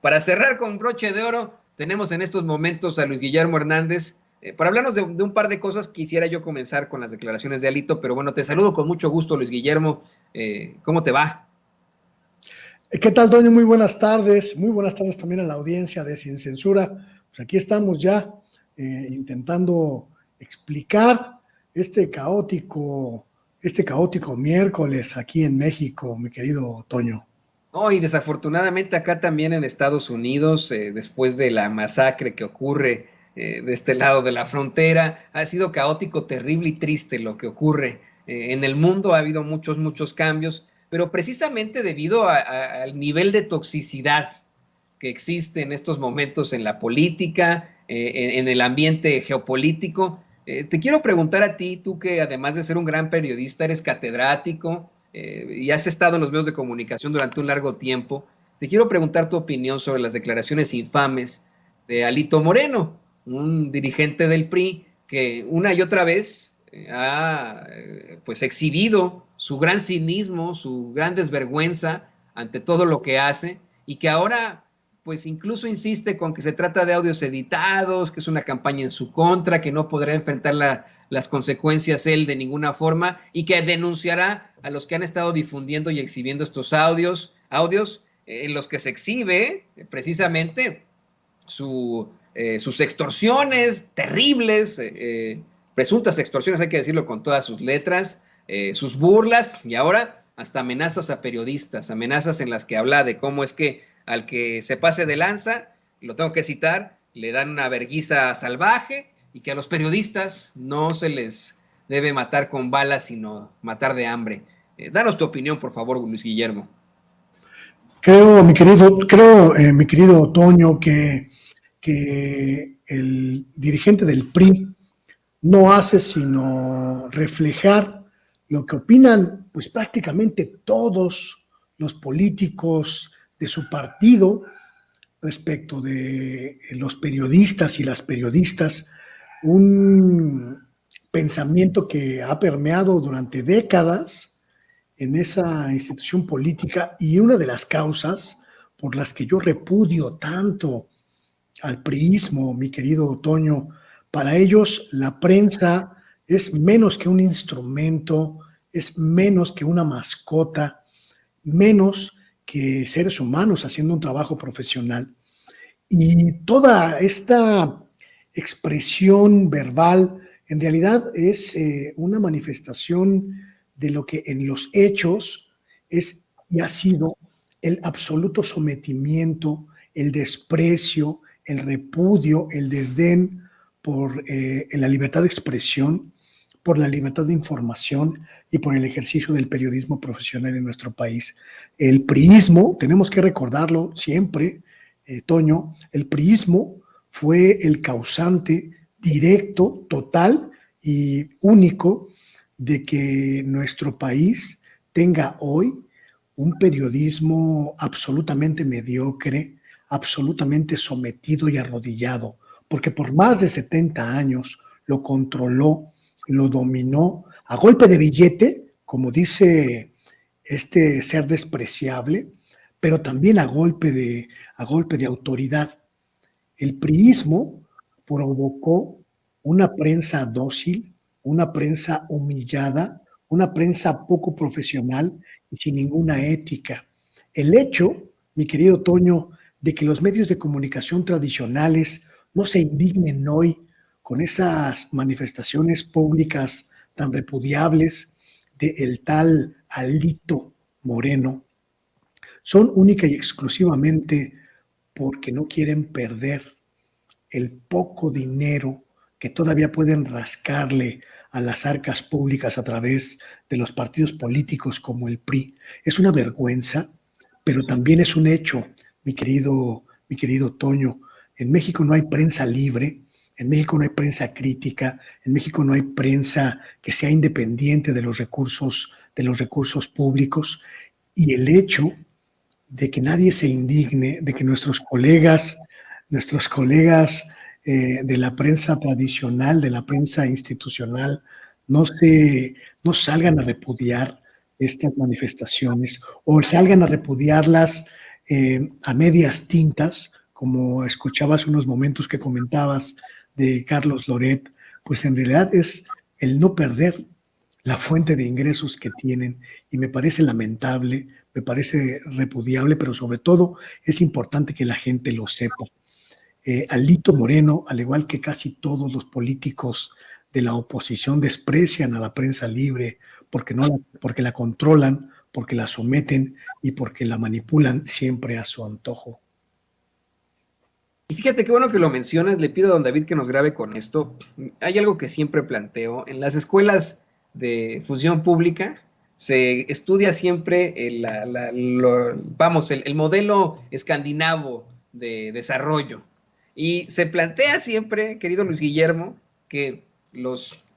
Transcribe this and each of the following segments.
Para cerrar con broche de oro, tenemos en estos momentos a Luis Guillermo Hernández. Para hablarnos de un par de cosas, quisiera yo comenzar con las declaraciones de Alito, pero bueno, te saludo con mucho gusto, Luis Guillermo. ¿Cómo te va? ¿Qué tal, Toño? Muy buenas tardes también a la audiencia de Sin Censura. Pues aquí estamos ya intentando explicar este caótico miércoles aquí en México, mi querido Toño. Oh, y desafortunadamente acá también en Estados Unidos, después de la masacre que ocurre de este lado de la frontera, ha sido caótico, terrible y triste lo que ocurre. En el mundo ha habido muchos cambios, pero precisamente debido al nivel de toxicidad que existe en estos momentos en la política, en el ambiente geopolítico. Te quiero preguntar a ti, tú que además de ser un gran periodista, eres catedrático y has estado en los medios de comunicación durante un largo tiempo. Te quiero preguntar tu opinión sobre las declaraciones infames de Alito Moreno, un dirigente del PRI que una y otra vez ha pues exhibido su gran cinismo, su gran desvergüenza ante todo lo que hace y que ahora pues incluso insiste con que se trata de audios editados, que es una campaña en su contra, que no podrá enfrentar las consecuencias él de ninguna forma y que denunciará a los que han estado difundiendo y exhibiendo estos audios en los que se exhibe precisamente sus extorsiones terribles, presuntas extorsiones, hay que decirlo con todas sus letras, sus burlas y ahora hasta amenazas a periodistas, amenazas en las que habla de cómo es que al que se pase de lanza, lo tengo que citar, le dan una verguiza salvaje y que a los periodistas no se les debe matar con balas, sino matar de hambre. Danos tu opinión, por favor, Luis Guillermo. Creo, mi querido Toño, que el dirigente del PRI no hace sino reflejar lo que opinan pues prácticamente todos los políticos de su partido respecto de los periodistas y las periodistas, un pensamiento que ha permeado durante décadas en esa institución política y una de las causas por las que yo repudio tanto al priismo, mi querido Otoño. Para ellos la prensa es menos que un instrumento, es menos que una mascota, menos que seres humanos haciendo un trabajo profesional. Y toda esta expresión verbal en realidad es una manifestación de lo que en los hechos es y ha sido el absoluto sometimiento, el desprecio, el repudio, el desdén por la libertad de expresión, por la libertad de información y por el ejercicio del periodismo profesional en nuestro país. El priismo, tenemos que recordarlo siempre, Toño, el priismo fue el causante directo, total y único de que nuestro país tenga hoy un periodismo absolutamente mediocre, absolutamente sometido y arrodillado, porque por más de 70 años lo controló, lo dominó a golpe de billete, como dice este ser despreciable, pero también a golpe de autoridad. El priismo provocó una prensa dócil, una prensa humillada, una prensa poco profesional y sin ninguna ética. El hecho, mi querido Toño, de que los medios de comunicación tradicionales no se indignen hoy con esas manifestaciones públicas tan repudiables del tal Alito Moreno, son única y exclusivamente porque no quieren perder el poco dinero que todavía pueden rascarle a las arcas públicas a través de los partidos políticos como el PRI. Es una vergüenza, pero también es un hecho, mi querido Toño. En México no hay prensa libre, en México no hay prensa crítica, en México no hay prensa que sea independiente de los recursos públicos, y el hecho de que nadie se indigne, de que nuestros colegas de la prensa tradicional, de la prensa institucional, no salgan a repudiar estas manifestaciones o salgan a repudiarlas a medias tintas, como escuchabas unos momentos que comentabas de Carlos Loret, pues en realidad es el no perder la fuente de ingresos que tienen, y me parece lamentable, me parece repudiable, pero sobre todo es importante que la gente lo sepa. Alito Moreno, al igual que casi todos los políticos de la oposición, desprecian a la prensa libre porque la controlan, porque la someten y porque la manipulan siempre a su antojo. Y fíjate qué bueno que lo mencionas, le pido a don David que nos grabe con esto. Hay algo que siempre planteo, en las escuelas de función pública se estudia siempre el modelo escandinavo de desarrollo. Y se plantea siempre, querido Luis Guillermo, que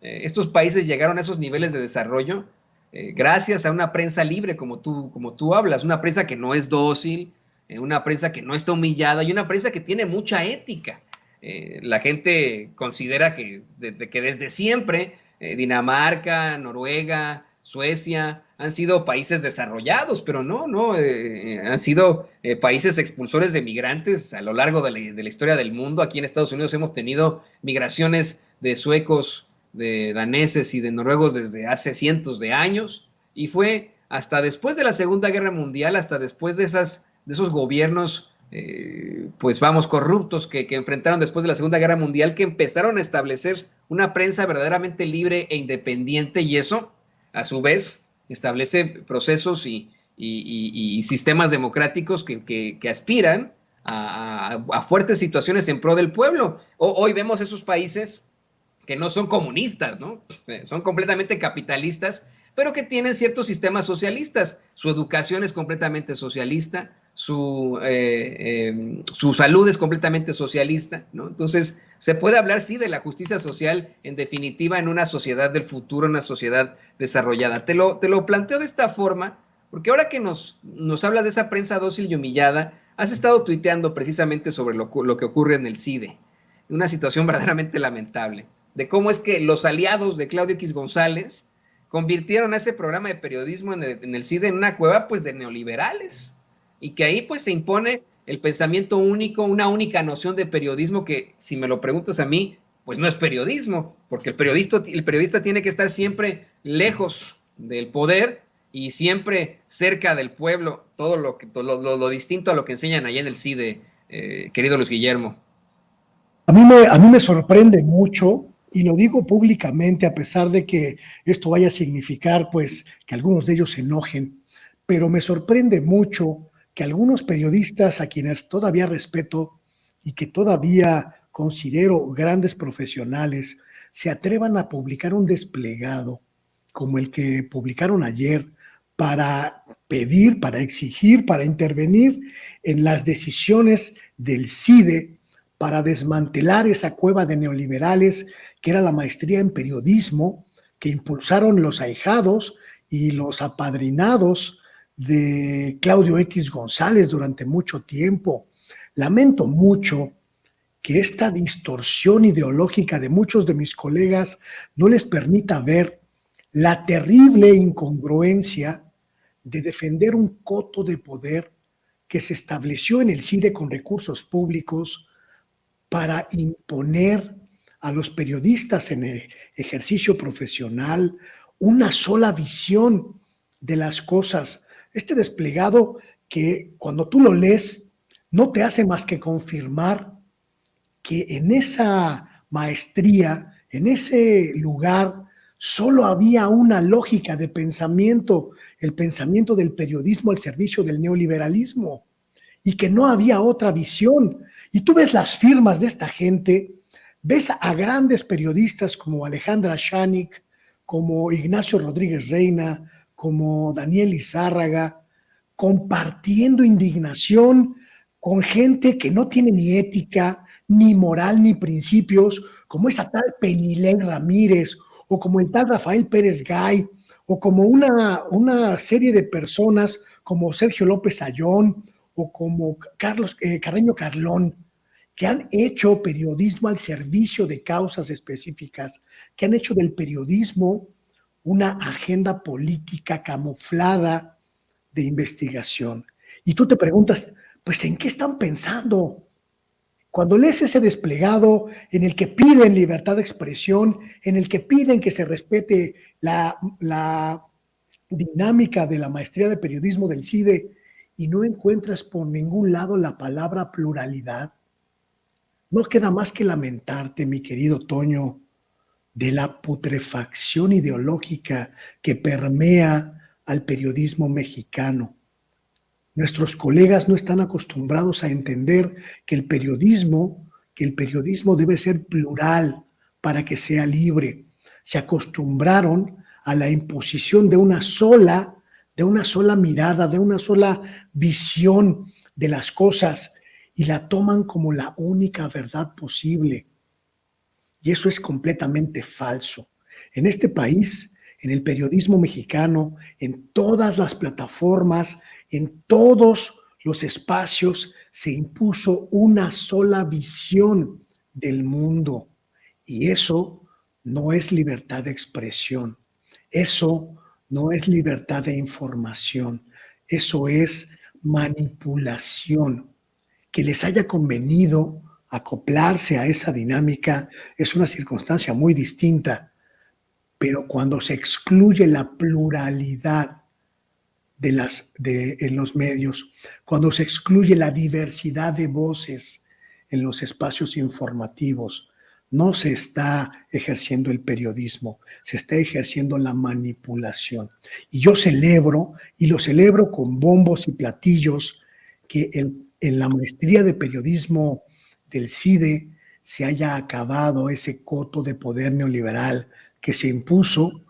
estos países llegaron a esos niveles de desarrollo gracias a una prensa libre, como tú hablas, una prensa que no es dócil, una prensa que no está humillada y una prensa que tiene mucha ética. La gente considera que desde siempre Dinamarca, Noruega, Suecia han sido países desarrollados, pero no, han sido países expulsores de migrantes a lo largo de la historia del mundo. Aquí en Estados Unidos hemos tenido migraciones de suecos, de daneses y de noruegos desde hace cientos de años, y fue hasta después de la Segunda Guerra Mundial, hasta después de esos gobiernos, pues vamos, corruptos que enfrentaron después de la Segunda Guerra Mundial, que empezaron a establecer una prensa verdaderamente libre e independiente, y eso, a su vez, establece procesos y sistemas democráticos que aspiran a fuertes situaciones en pro del pueblo. Hoy vemos esos países que no son comunistas, ¿no? Son completamente capitalistas, pero que tienen ciertos sistemas socialistas. Su educación es completamente socialista, su salud es completamente socialista, ¿no? Entonces, se puede hablar, sí, de la justicia social, en definitiva, en una sociedad del futuro, una sociedad desarrollada. Te lo planteo de esta forma, porque ahora que nos hablas de esa prensa dócil y humillada, has estado tuiteando precisamente sobre lo que ocurre en el CIDE, una situación verdaderamente lamentable, de cómo es que los aliados de Claudio X González convirtieron a ese programa de periodismo en el CIDE en una cueva, pues, de neoliberales, y que ahí pues se impone el pensamiento único, una única noción de periodismo que, si me lo preguntas a mí, pues no es periodismo, porque el periodista tiene que estar siempre lejos del poder y siempre cerca del pueblo, todo lo distinto a lo que enseñan allá en el CIDE, querido Luis Guillermo. A mí me sorprende mucho, y lo digo públicamente, a pesar de que esto vaya a significar pues que algunos de ellos se enojen, pero me sorprende mucho que algunos periodistas a quienes todavía respeto y que todavía considero grandes profesionales se atrevan a publicar un desplegado como el que publicaron ayer para pedir, para exigir, para intervenir en las decisiones del CIDE para desmantelar esa cueva de neoliberales que era la maestría en periodismo que impulsaron los ahijados y los apadrinados de Claudio X González durante mucho tiempo. Lamento mucho que esta distorsión ideológica de muchos de mis colegas no les permita ver la terrible incongruencia de defender un coto de poder que se estableció en el CIDE con recursos públicos para imponer a los periodistas en el ejercicio profesional una sola visión de las cosas. Este desplegado que cuando tú lo lees no te hace más que confirmar que en esa maestría, en ese lugar, solo había una lógica de pensamiento, el pensamiento del periodismo al servicio del neoliberalismo, y que no había otra visión. Y tú ves las firmas de esta gente, ves a grandes periodistas como Alejandra Shanik, como Ignacio Rodríguez Reina, como Daniel Izárraga, compartiendo indignación con gente que no tiene ni ética, ni moral, ni principios, como esa tal Penilei Ramírez, o como el tal Rafael Pérez Gay, o como una serie de personas como Sergio López Ayón, o como Carreño Carlón, que han hecho periodismo al servicio de causas específicas, que han hecho del periodismo una agenda política camuflada de investigación. Y tú te preguntas, pues, ¿en qué están pensando? Cuando lees ese desplegado en el que piden libertad de expresión, en el que piden que se respete la dinámica de la maestría de periodismo del CIDE y no encuentras por ningún lado la palabra pluralidad, no queda más que lamentarte, mi querido Toño, de la putrefacción ideológica que permea al periodismo mexicano. Nuestros colegas no están acostumbrados a entender que el periodismo debe ser plural para que sea libre. Se acostumbraron a la imposición de una sola mirada, de una sola visión de las cosas y la toman como la única verdad posible. Y eso es completamente falso. En este país, en el periodismo mexicano, en todas las plataformas, en todos los espacios, se impuso una sola visión del mundo. Y eso no es libertad de expresión. Eso no es libertad de información. Eso es manipulación. Que les haya convenido acoplarse a esa dinámica es una circunstancia muy distinta, pero cuando se excluye la pluralidad en los medios, cuando se excluye la diversidad de voces en los espacios informativos, no se está ejerciendo el periodismo, se está ejerciendo la manipulación. Y yo celebro, y lo celebro con bombos y platillos, que en la maestría de periodismo del CIDE se haya acabado ese coto de poder neoliberal que se impuso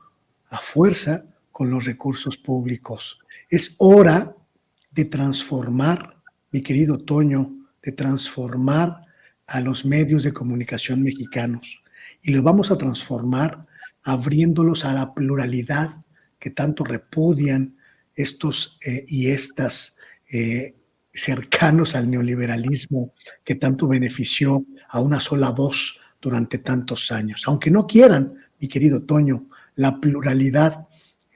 a fuerza con los recursos públicos. Es hora de transformar, mi querido Toño, de transformar a los medios de comunicación mexicanos. Y los vamos a transformar abriéndolos a la pluralidad que tanto repudian estos y estas cercanos al neoliberalismo que tanto benefició a una sola voz durante tantos años. Aunque no quieran, mi querido Toño, la pluralidad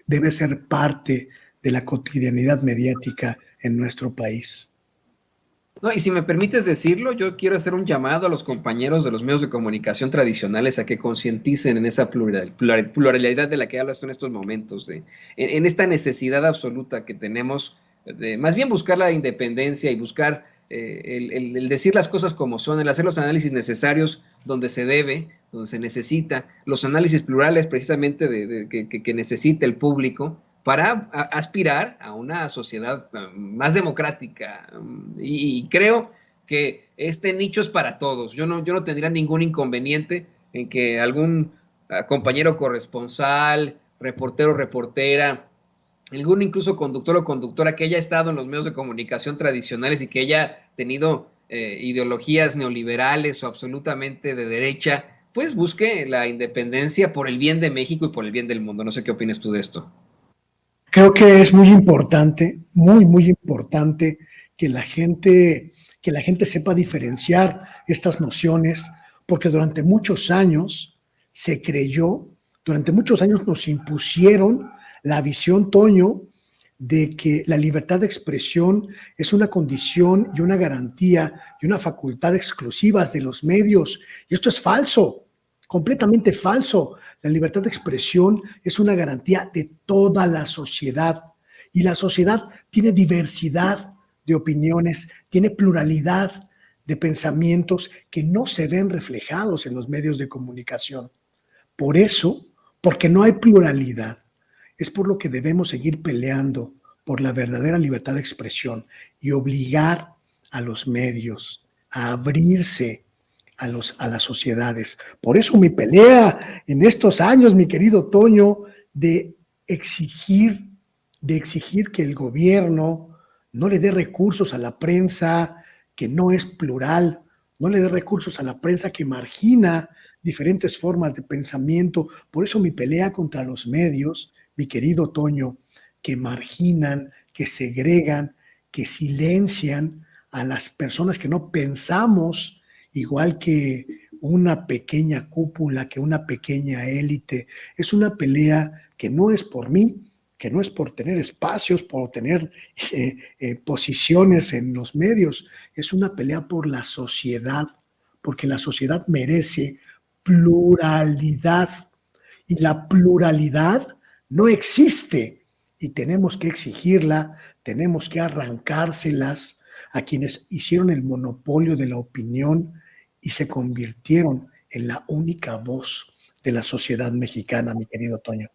debe ser parte de la cotidianidad mediática en nuestro país. No, y si me permites decirlo, yo quiero hacer un llamado a los compañeros de los medios de comunicación tradicionales a que concienticen en esa pluralidad de la que hablas tú en estos momentos, en esta necesidad absoluta que tenemos de más bien buscar la independencia y buscar el decir las cosas como son, el hacer los análisis necesarios donde se debe, donde se necesita, los análisis plurales precisamente que necesita el público, para aspirar a una sociedad más democrática. Y creo que este nicho es para todos. Yo no tendría ningún inconveniente en que algún compañero corresponsal, reportero, reportera, algún incluso conductor o conductora que haya estado en los medios de comunicación tradicionales y que haya tenido ideologías neoliberales o absolutamente de derecha, pues busque la independencia por el bien de México y por el bien del mundo. No sé qué opinas tú de esto. Creo que es muy importante, muy, muy importante que la gente sepa diferenciar estas nociones, porque durante muchos años se creyó, durante muchos años nos impusieron la visión, Toño, de que la libertad de expresión es una condición y una garantía y una facultad exclusivas de los medios. Y esto es falso. Completamente falso. La libertad de expresión es una garantía de toda la sociedad y la sociedad tiene diversidad de opiniones, tiene pluralidad de pensamientos que no se ven reflejados en los medios de comunicación. Por eso, porque no hay pluralidad, es por lo que debemos seguir peleando por la verdadera libertad de expresión y obligar a los medios a abrirse a las sociedades. Por eso mi pelea en estos años, mi querido Toño, de exigir que el gobierno no le dé recursos a la prensa que no es plural, no le dé recursos a la prensa que margina diferentes formas de pensamiento. Por eso mi pelea contra los medios, mi querido Toño, que marginan, que segregan, que silencian a las personas que no pensamos igual que una pequeña cúpula, que una pequeña élite. Es una pelea que no es por mí, que no es por tener espacios, por tener posiciones en los medios, es una pelea por la sociedad, porque la sociedad merece pluralidad y la pluralidad no existe y tenemos que exigirla, tenemos que arrancárselas a quienes hicieron el monopolio de la opinión y se convirtieron en la única voz de la sociedad mexicana, mi querido Toño.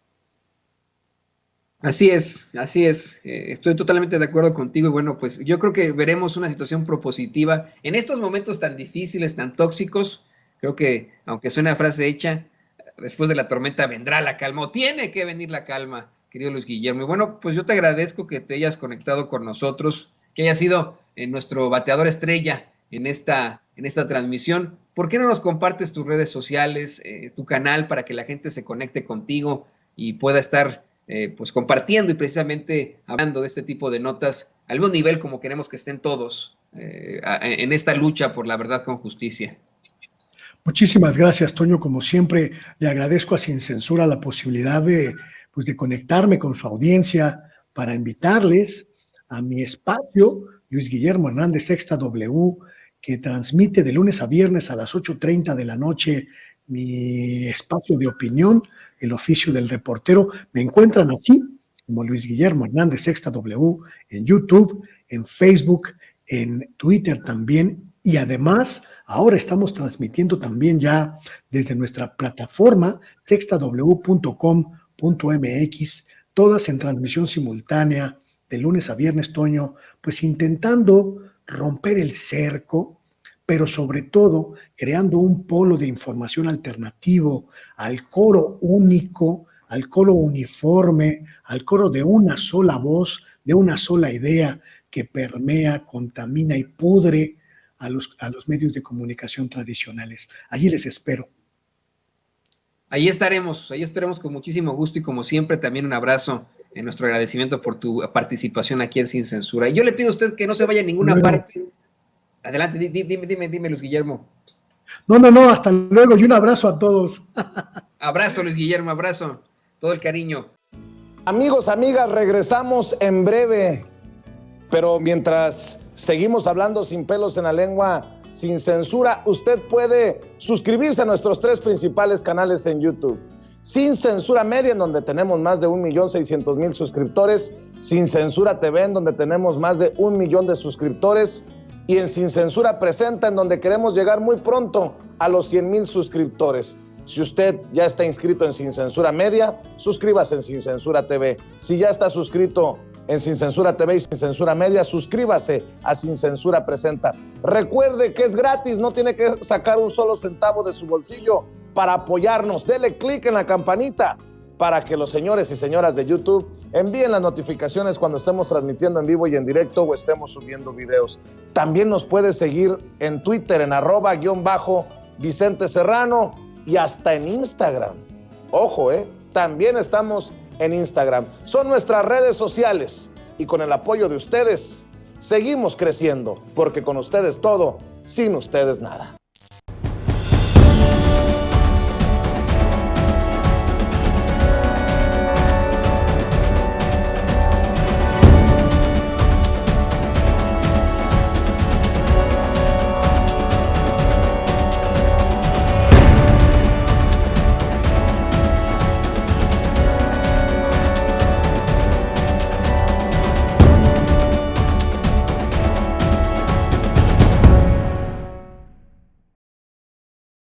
Así es, así es. Estoy totalmente de acuerdo contigo y bueno, pues yo creo que veremos una situación propositiva en estos momentos tan difíciles, tan tóxicos. Creo que, aunque suene a frase hecha, después de la tormenta vendrá la calma, o tiene que venir la calma, querido Luis Guillermo. Y bueno, pues yo te agradezco que te hayas conectado con nosotros, que hayas sido nuestro bateador estrella en esta transmisión. ¿Por qué no nos compartes tus redes sociales, tu canal, para que la gente se conecte contigo y pueda estar pues compartiendo y precisamente hablando de este tipo de notas al mismo nivel como queremos que estén todos en esta lucha por la verdad con justicia? Muchísimas gracias, Toño. Como siempre, le agradezco a Sin Censura la posibilidad de conectarme con su audiencia para invitarles a mi espacio, Luis Guillermo Hernández Sexta W, que transmite de lunes a viernes a las 8:30 de la noche mi espacio de opinión, el oficio del reportero. Me encuentran así, como Luis Guillermo Hernández Sexta W, en YouTube, en Facebook, en Twitter también, y además ahora estamos transmitiendo también ya desde nuestra plataforma sextaw.com.mx, todas en transmisión simultánea de lunes a viernes, Toño, pues intentando romper el cerco, pero sobre todo creando un polo de información alternativo al coro único, al coro uniforme, al coro de una sola voz, de una sola idea que permea, contamina y pudre a los medios de comunicación tradicionales. Allí les espero. Ahí estaremos con muchísimo gusto y como siempre también un abrazo en nuestro agradecimiento por tu participación aquí en Sin Censura. Y yo le pido a usted que no se vaya a ninguna parte. Adelante, dime, Luis Guillermo. No, hasta luego y un abrazo a todos. Abrazo, Luis Guillermo, abrazo, todo el cariño. Amigos, amigas, regresamos en breve, pero mientras seguimos hablando sin pelos en la lengua, sin censura, usted puede suscribirse a nuestros 3 principales canales en YouTube. Sin Censura Media, en donde tenemos más de 1,600,000 suscriptores, Sin Censura TV, en donde tenemos más de 1 millón de suscriptores, y en Sin Censura Presenta, en donde queremos llegar muy pronto a los 100,000 suscriptores. Si usted ya está inscrito en Sin Censura Media, suscríbase en Sin Censura TV. Si ya está suscrito en Sin Censura TV y Sin Censura Media, suscríbase a Sin Censura Presenta. Recuerde que es gratis, no tiene que sacar un solo centavo de su bolsillo para apoyarnos. Dele clic en la campanita para que los señores y señoras de YouTube envíen las notificaciones cuando estemos transmitiendo en vivo y en directo o estemos subiendo videos. También nos puede seguir en Twitter en @Vicente Serrano y hasta en Instagram. Ojo, también estamos en Instagram. Son nuestras redes sociales y con el apoyo de ustedes seguimos creciendo, porque con ustedes todo, sin ustedes nada.